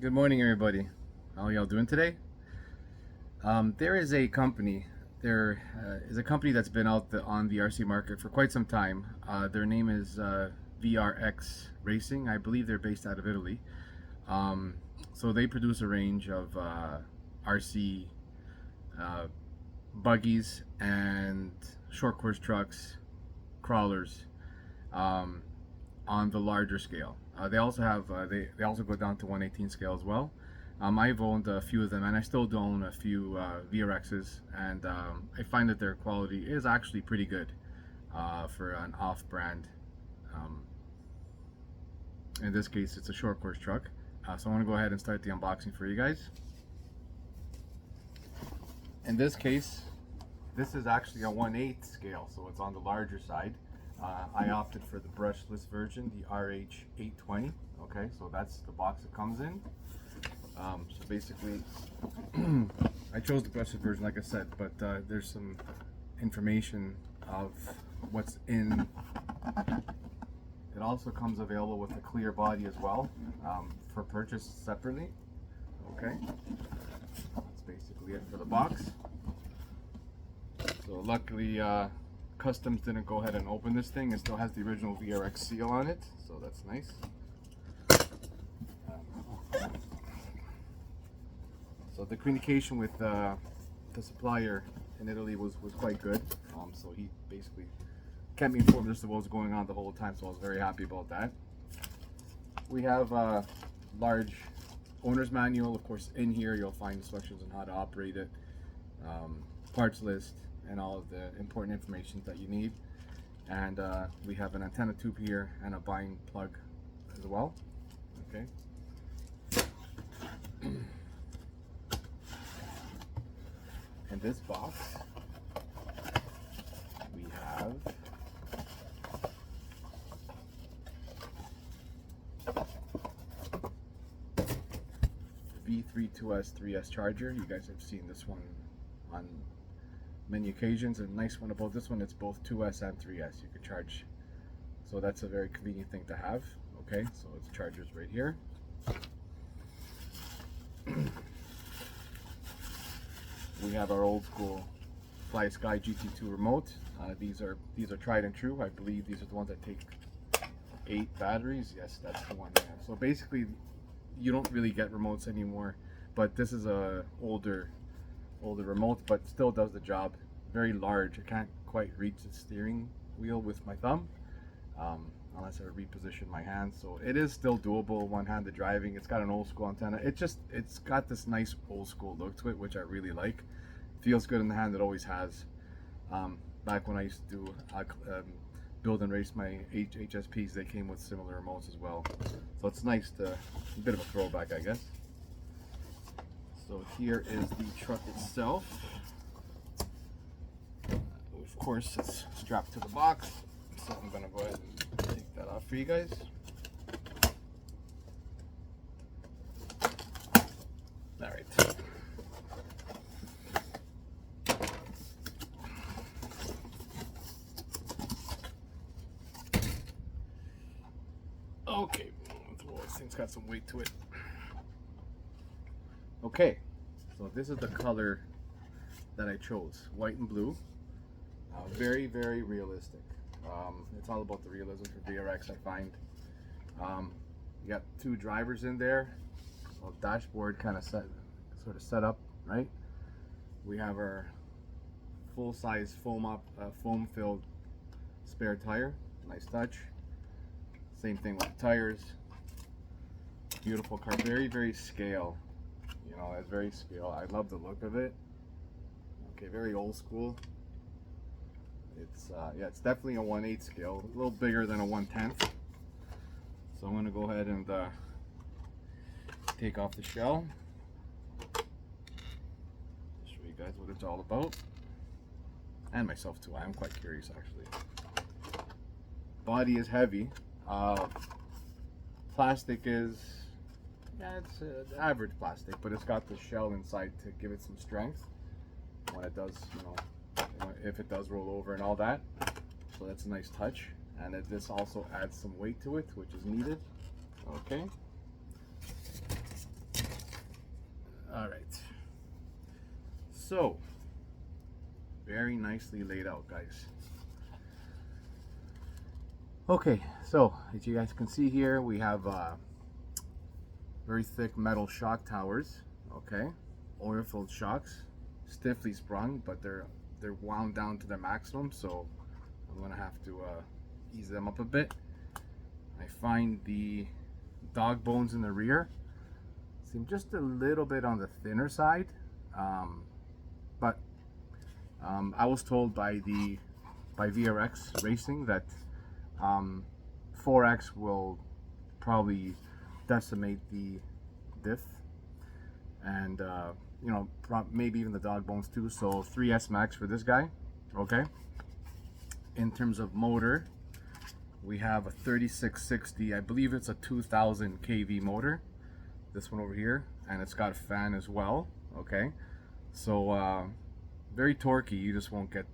Good morning, everybody. How y'all doing today? There is a company. There is a company that's been out on the RC market for quite some time. Their name is VRX Racing. I believe they're based out of Italy. So they produce a range of RC buggies and short course trucks, crawlers, um, on the larger scale. They also have they also go down to 118 scale as well. I've owned a few of them, and I still do own a few VRXs, and I find that their quality is actually pretty good for an off-brand. Um, in this case, it's a short course truck. So I want to go ahead and start the unboxing for you guys. In this case, this is actually a 1/8 scale, so it's on the larger side. I opted for the brushless version, the RH820. Okay, so that's the box it comes in. So basically, I chose the brushless version, like I said, but there's some information of what's in. It also comes available with a clear body as well, for purchase separately. Okay, that's basically it for the box. So luckily, Customs didn't go ahead and open this thing. It still has the original VRX seal on it, so that's nice. So the communication with the supplier in Italy was quite good. So he basically kept me informed just of what was going on the whole time, so I was very happy about that. We have a large owner's manual. Of course, in here you'll find instructions on how to operate it, parts list, and all of the important information that you need. And we have an antenna tube here and a bind plug as well. Okay. In this box we have V32S 3S charger. You guys have seen this one on many occasions. A nice one about this one, it's both 2S and 3S. You could charge, so that's a very convenient thing to have. Okay, so it's chargers right here. We have our old school Fly Sky GT2 remote. These are tried and true. I believe these are the ones that take 8 batteries. Yes, that's the one. Yeah. So basically, you don't really get remotes anymore, but this is a older remote, but still does the job. Very large. I can't quite reach the steering wheel with my thumb, unless I reposition my hand. So it is still doable one-handed driving. It's got an old school antenna. It's got this nice old school look to it, which I really like. Feels good in the hand. It always has. Back when I used to do build and race my HSPs, they came with similar remotes as well. So it's nice to, a bit of a throwback, I guess. So here is the truck itself. Of course, it's strapped to the box. So I'm gonna go ahead and take that off for you guys. All right. Okay, this thing's got some weight to it. Okay, so this is the color that I chose, white and blue. Very, very realistic. It's all about the realism for VRX, I find. You got 2 drivers in there. Well, dashboard kind of sort of set up, right? We have our full-size foam-filled spare tire. Nice touch. Same thing with the tires. Beautiful car. Very, very scale. You know, it's very scale. I love the look of it. Okay, very old school. It's yeah, it's definitely a 1/8 scale, a little bigger than a 1/10. So I'm going to go ahead and take off the shell. Show you guys what it's all about, and myself too. I am quite curious, actually. Body is heavy. Plastic is, yeah, it's average plastic, but it's got the shell inside to give it some strength when it does, you know, if it does roll over and all that. So that's a nice touch, and this also adds some weight to it, which is needed. Okay. All right. So, very nicely laid out, guys. Okay, so as you guys can see here, we have very thick metal shock towers. Okay, oil-filled shocks, stiffly sprung, but they're wound down to their maximum. So I'm gonna have to ease them up a bit. I find the dog bones in the rear seem just a little bit on the thinner side, but I was told by VRX Racing that 4X will probably decimate the diff, and you know, maybe even the dog bones too. So 3S max for this guy. Okay, in terms of motor, we have a 3660, I believe it's a 2000 kV motor, this one over here, and it's got a fan as well. Okay, so very torquey. You just won't get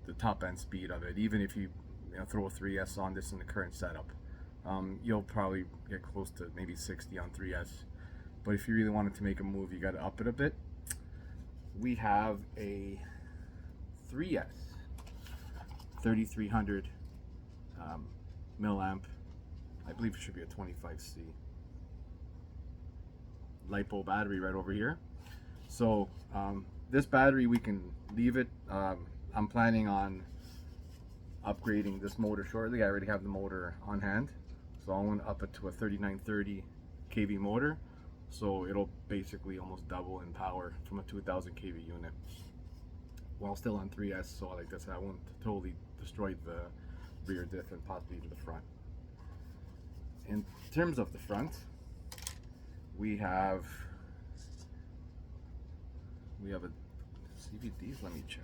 the top end speed of it, even if you throw a 3S on this in the current setup. You'll probably get close to maybe 60 on 3S, but if you really wanted to make a move, you got to up it a bit. We have a 3S 3300 milliamp, I believe it should be a 25C LiPo battery right over here. So this battery, we can leave it. I'm planning on upgrading this motor shortly. I already have the motor on hand, so I want to up it to a 3930 kV motor, so it'll basically almost double in power from a 2000 kV unit while still on 3S. So like this, I won't totally destroy the rear diff and possibly even the front. In terms of the front, we have a CVDs. Let me check.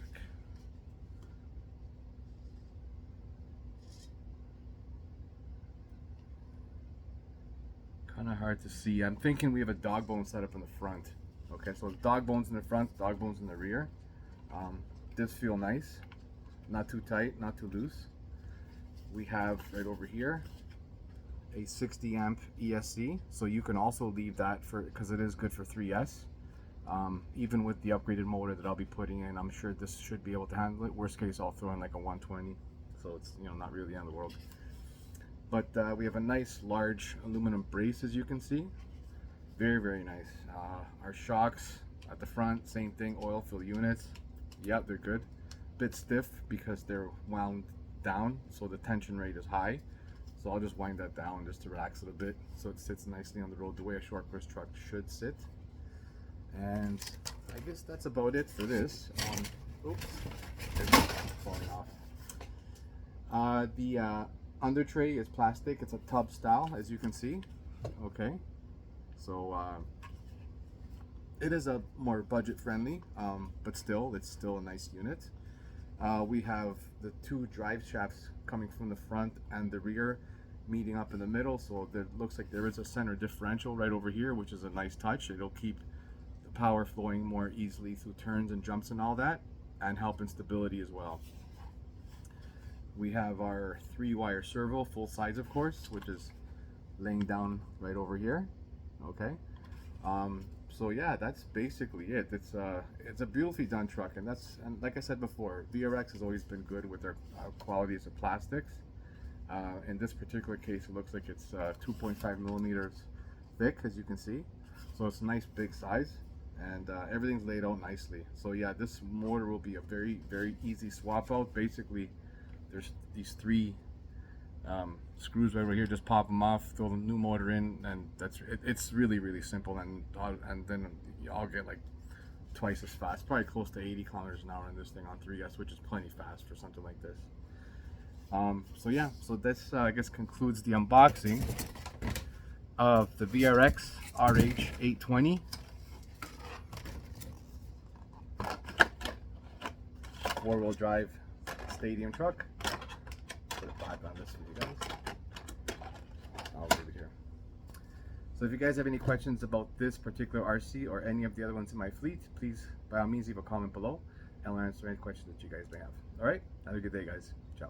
Kind of hard to see. I'm thinking we have a dog bone set up in the front. Okay, so dog bones in the front, dog bones in the rear. Does feel nice, not too tight, not too loose. We have right over here a 60 amp ESC, so you can also leave that for, because it is good for 3S. Even with the upgraded motor that I'll be putting in, I'm sure this should be able to handle it. Worst case, I'll throw in like a 120, so it's not really the end of the world. But we have a nice large aluminum brace, as you can see. Very, very nice. Our shocks at the front, same thing, oil fill units. Yeah, they're good. Bit stiff because they're wound down, so the tension rate is high. So I'll just wind that down just to relax it a bit, so it sits nicely on the road the way a short course truck should sit. And I guess that's about it for this. Oops, it's falling off. The under tray is plastic. It's a tub style, as you can see. Okay, so it is a more budget friendly, but still, it's still a nice unit. We have the two drive shafts coming from the front and the rear meeting up in the middle, so it looks like there is a center differential right over here, which is a nice touch. It'll keep the power flowing more easily through turns and jumps and all that, and help in stability as well. We have our 3-wire servo, full size of course, which is laying down right over here. Okay, so yeah, that's basically it. It's a beautifully done truck, and like I said before, VRX has always been good with their qualities of plastics. In this particular case, it looks like it's 2.5 millimeters thick, as you can see, so it's a nice big size, and everything's laid out nicely. So yeah, this motor will be a very, very easy swap out. Basically, there's these 3 screws right over here. Just pop them off, throw the new motor in, and that's it. It's really, really simple, and then I'll get like twice as fast, probably close to 80 kilometers an hour in this thing on 3S, which is plenty fast for something like this. So yeah, so this I guess concludes the unboxing of the VRX RH820. Four-wheel drive stadium truck. Put it back on this for you guys. I'll leave it here. So if you guys have any questions about this particular RC or any of the other ones in my fleet, please by all means leave a comment below, and I'll answer any questions that you guys may have. All right, have a good day, guys. Ciao.